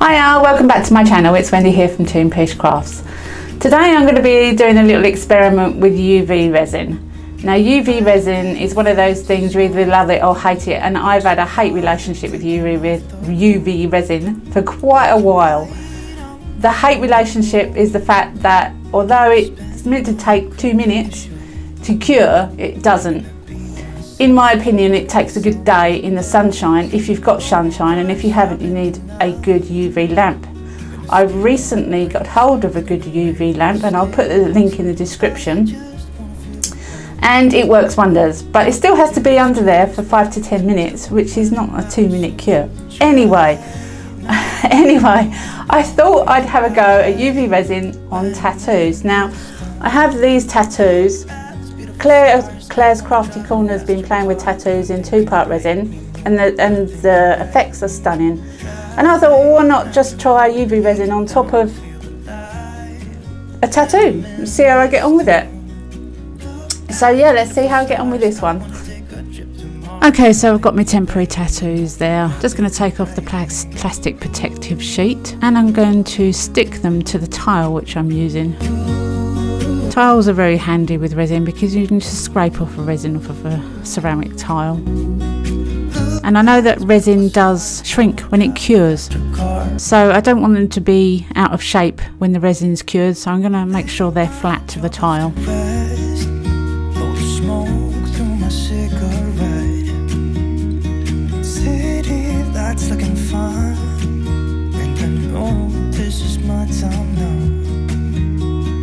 Hiya, welcome back to my channel. It's Wendy here from Toonpish Crafts. Today I'm going to be doing a little experiment with UV resin. Now UV resin is one of those things you either love it or hate it, and I've had a hate relationship with UV resin for quite a while. The hate relationship is the fact that although it's meant to take 2 minutes to cure, it doesn't. In my opinion, it takes a good day in the sunshine if you've got sunshine, and if you haven't, you need a good UV lamp. I've recently got hold of a good UV lamp, and I'll put the link in the description, and it works wonders, but it still has to be under there for 5 to 10 minutes, which is not a 2-minute cure. Anyway, I thought I'd have a go at UV resin on tattoos. Now, I have these tattoos. Claire's Crafty Corner has been playing with tattoos in 2-part resin, and the effects are stunning. And I thought, well, why not just try UV resin on top of a tattoo and see how I get on with it. So yeah, let's see how I get on with this one. Okay, so I've got my temporary tattoos there. Just going to take off the plastic protective sheet, and I'm going to stick them to the tile which I'm using. Tiles are very handy with resin because you can just scrape off a resin off of a ceramic tile. And I know that resin does shrink when it cures, so I don't want them to be out of shape when the resin's cured, so I'm going to make sure they're flat to the tile. Looking fun, and I know this is my time now.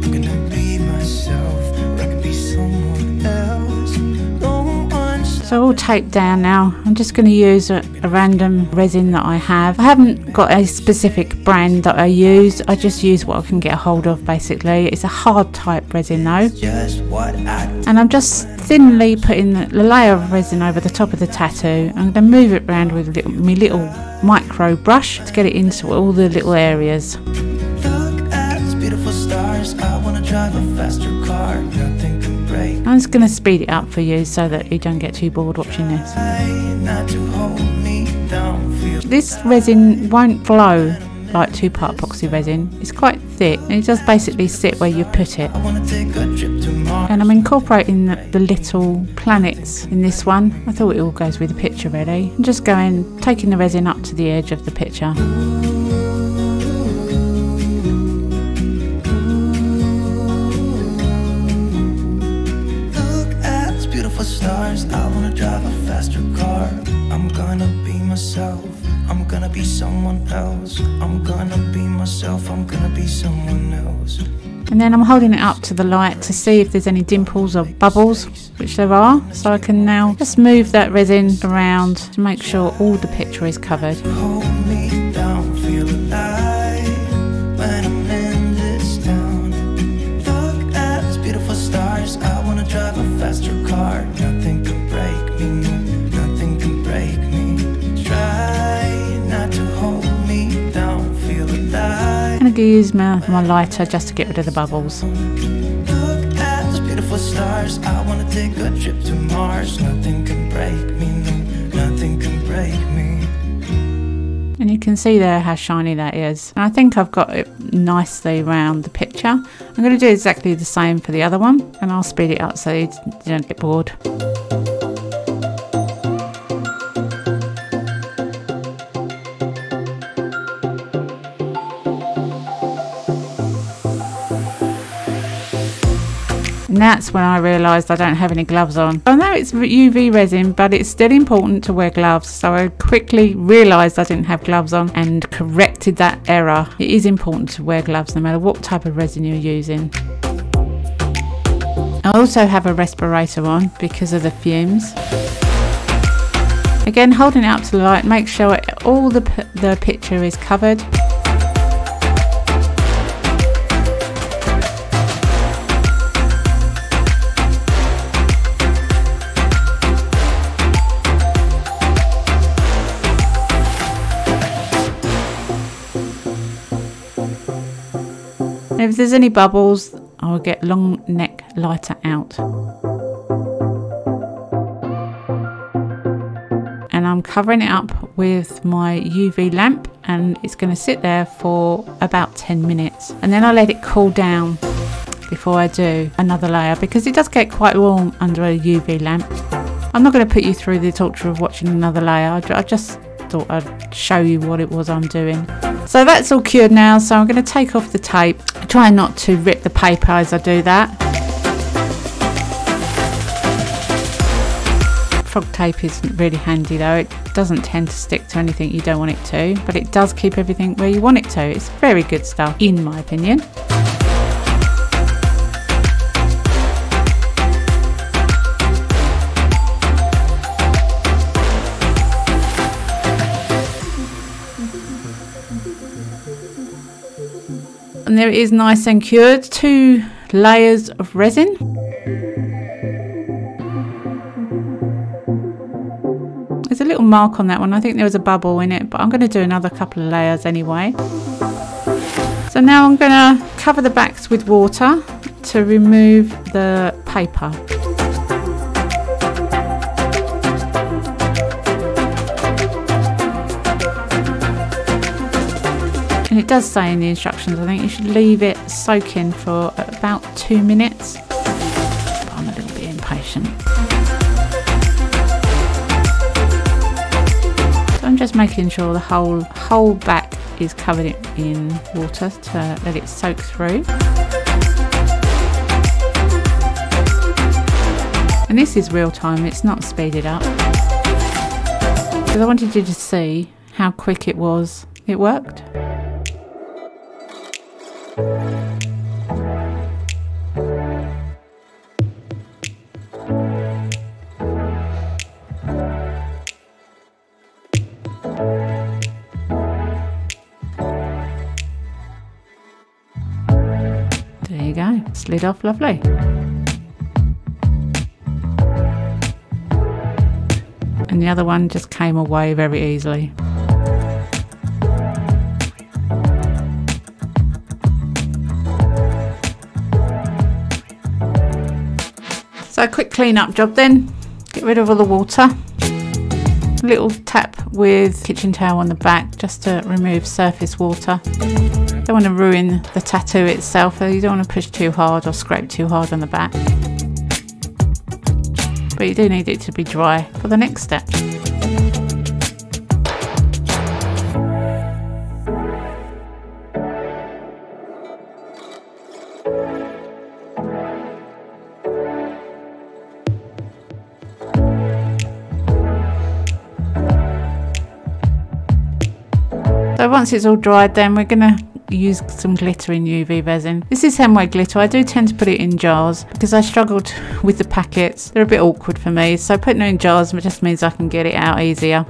I'm gonna be myself, or I can be someone else. No one's so all taped down now. I'm just going to use a random resin that I have. I haven't got a specific brand that I use. I just use what I can get a hold of basically. It's a hard type resin though. And I'm just thinly putting the layer of resin over the top of the tattoo. I'm going to move it around with my little micro brush to get it into all the little areas. I'm just going to speed it up for you so that you don't get too bored watching this. This resin won't flow like 2-part epoxy resin. It's quite thick and it just basically sit where you put it. And I'm incorporating the little planets in this one. I thought it all goes with the picture really. I'm just taking the resin up to the edge of the picture. Look at these beautiful stars. I wanna drive a faster car. I'm gonna be myself. I'm gonna be someone else. I'm gonna be myself. I'm gonna be someone else. And then I'm holding it up to the light to see if there's any dimples or bubbles, which there are. So I can now just move that resin around to make sure all the picture is covered. Hold me down, feel alive when I'm in this town. Look at these beautiful stars. I wanna drive a faster car. Nothing can break me, no, nothing can break me. Try not to hold me down, feel alive. I'm going to use my lighter just to get rid of the bubbles. Look at those beautiful stars. I want to take a trip to Mars. Nothing can break me, no, nothing can break me. And you can see there how shiny that is. And I think I've got it nicely around the picture. I'm going to do exactly the same for the other one, and I'll speed it up so you don't get bored. And that's when I realised I don't have any gloves on. I know it's UV resin, but it's still important to wear gloves. So I quickly realised I didn't have gloves on and corrected that error. It is important to wear gloves no matter what type of resin you're using. I also have a respirator on because of the fumes. Again, holding it up to the light, make sure all the picture is covered. And if there's any bubbles, I'll get long neck lighter out. And I'm I'm covering it up with my UV lamp, and it's going to sit there for about 10 minutes, and then I let it cool down before I do another layer, because it does get quite warm under a UV lamp. I'm not going to put you through the torture of watching another layer. I just thought I'd show you what it was I'm doing. So that's all cured now, so I'm going to take off the tape. Try not to rip the paper as I do that. Frog tape isn't really handy though. It doesn't tend to stick to anything you don't want it to, but it does keep everything where you want it to. It's very good stuff, in my opinion. And there it is, nice and cured. 2 layers of resin. There's a little mark on that one. I think there was a bubble in it, but I'm going to do another couple of layers anyway. So now I'm going to cover the backs with water to remove the paper. And it does say in the instructions, I think you should leave it soaking for about 2 minutes. But I'm a little bit impatient. So I'm just making sure the whole back is covered in water to let it soak through. And this is real time, it's not speeded up. Because I wanted you to see how quick it was. It worked. There you go, slid off lovely. And the other one just came away very easily. So a quick clean up job then. Get rid of all the water. A little tap with kitchen towel on the back just to remove surface water. Don't want to ruin the tattoo itself, so you don't want to push too hard or scrape too hard on the back. But you do need it to be dry for the next step. So once it's all dried, then we're going to use some glitter in UV resin. This is handmade glitter. I do tend to put it in jars because I struggled with the packets. They're a bit awkward for me, so putting it in jars just means I can get it out easier.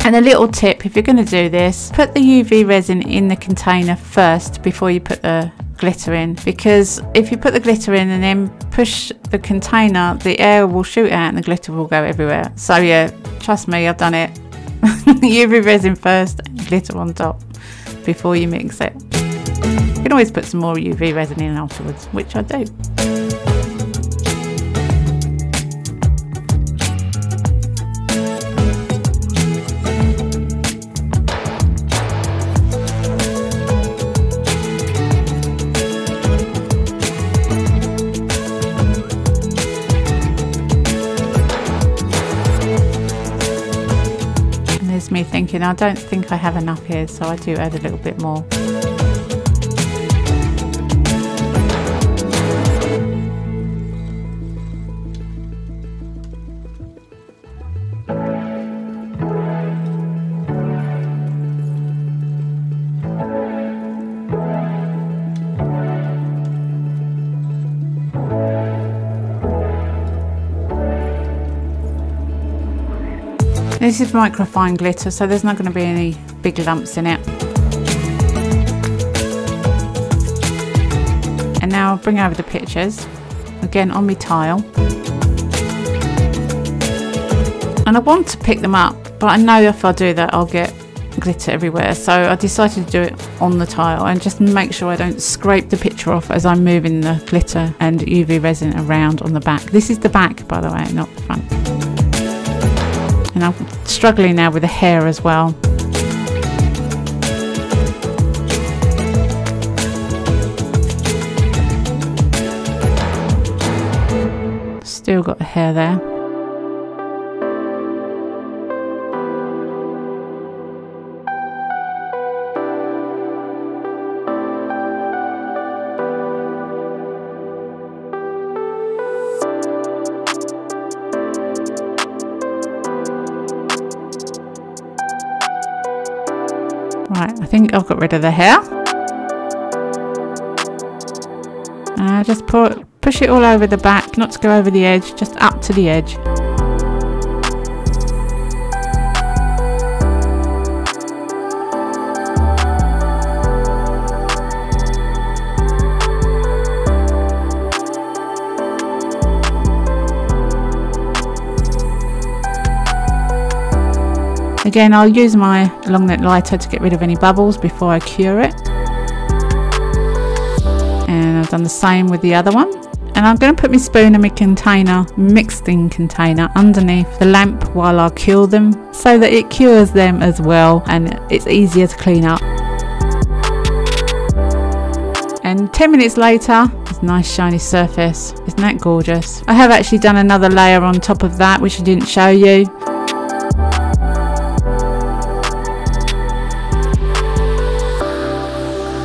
And a little tip, if you're going to do this, put the UV resin in the container first before you put the glitter in, because if you put the glitter in and then push the container, the air will shoot out and the glitter will go everywhere. So yeah, trust me, I've done it. UV resin first, glitter on top before you mix it. You can always put some more UV resin in afterwards, which I do. Me thinking I don't think I have enough here, so I do add a little bit more. This is microfine glitter, so there's not going to be any big lumps in it. And now I'll bring over the pictures, again on my tile. And I want to pick them up, but I know if I do that I'll get glitter everywhere. So I decided to do it on the tile and just make sure I don't scrape the picture off as I'm moving the glitter and UV resin around on the back. This is the back, by the way, not the front. And I'm struggling now with the hair as well. Still got the hair there. Right, I think I've got rid of the hair. And just push it all over the back, not to go over the edge, just up to the edge. Again, I'll use my long neck lighter to get rid of any bubbles before I cure it. And I've done the same with the other one. And I'm going to put my spoon and my container, mixing container, underneath the lamp while I cure them, so that it cures them as well and it's easier to clean up. And 10 minutes later, it's a nice shiny surface. Isn't that gorgeous? I have actually done another layer on top of that, which I didn't show you.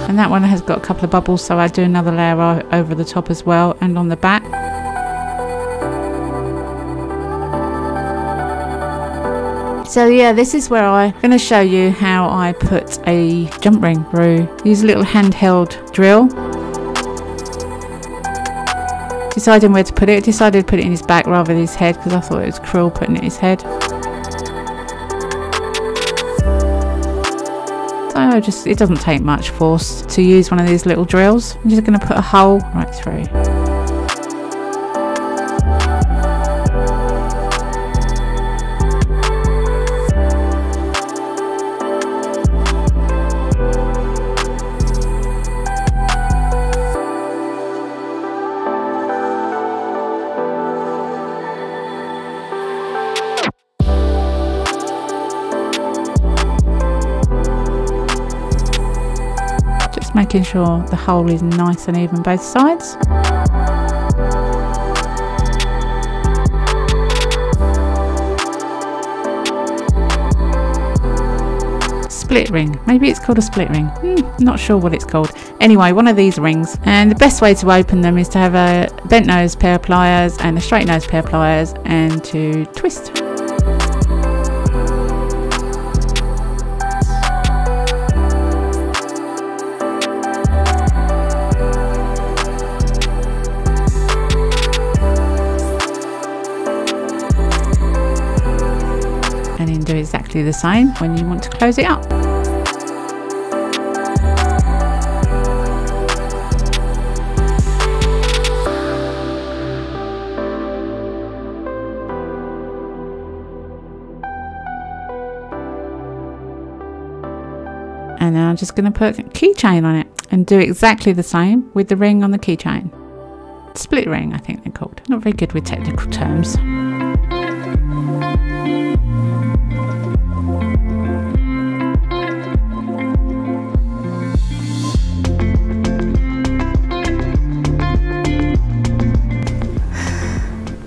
And that one has got a couple of bubbles, so I do another layer over the top as well and on the back. So yeah, this is where I'm going to show you how I put a jump ring through. Use a little handheld drill. Deciding where to put it. Decided to put it in his back rather than his head because I thought it was cruel putting it in his head. It doesn't take much force to use one of these little drills. I'm just going to put a hole right through. Making sure the hole is nice and even both sides. Split ring. Maybe it's called a split ring. Not sure what it's called. Anyway, one of these rings. And the best way to open them is to have a bent nose pair of pliers and a straight nose pair of pliers and to twist. And then do exactly the same when you want to close it up. And now I'm just going to put a keychain on it and do exactly the same with the ring on the keychain. Split ring, I think they're called. Not very good with technical terms.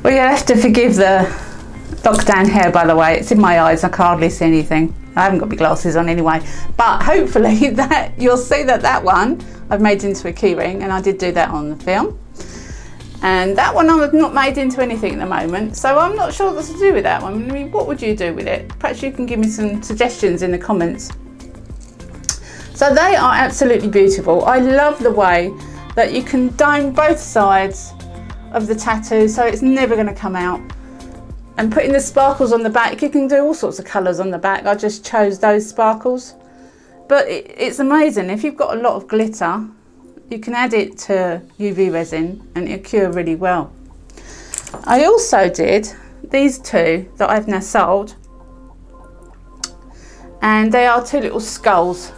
Well, you'll have to forgive the lockdown hair, by the way. It's in my eyes, I can hardly see anything. I haven't got my glasses on anyway. But hopefully that you'll see that one I've made into a key ring, and I did do that on the film. And that one I've not made into anything at the moment, so I'm not sure what to do with that one. I mean, what would you do with it? Perhaps you can give me some suggestions in the comments. So they are absolutely beautiful. I love the way that you can dome both sides of the tattoo so it's never going to come out. And putting the sparkles on the back, you can do all sorts of colours on the back. I just chose those sparkles. But it's amazing. If you've got a lot of glitter, you can add it to UV resin and it'll cure really well. I also did these two that I've now sold. And they are two little skulls.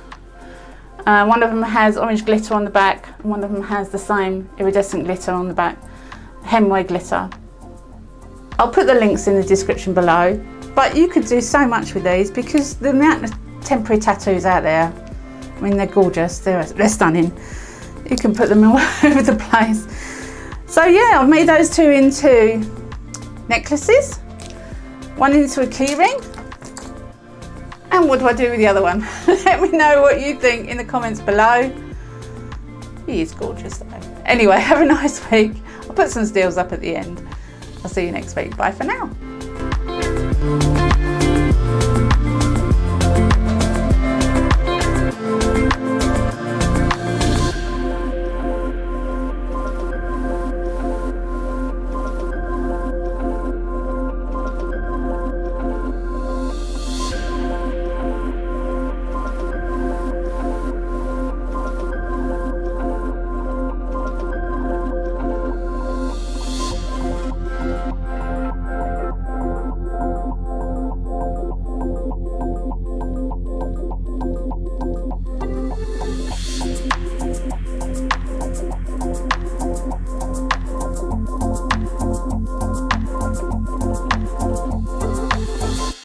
One of them has orange glitter on the back, and one of them has the same iridescent glitter on the back. Hemway glitter. I'll put the links in the description below. But you could do so much with these because the amount of temporary tattoos out there, I mean, they're gorgeous, they're stunning. You can put them all over the place. So yeah, I've made those two into necklaces, one into a key ring. And what do I do with the other one? Let me know what you think in the comments below. He is gorgeous though. Anyway, have a nice week. I'll put some steals up at the end. I'll see you next week. Bye for now.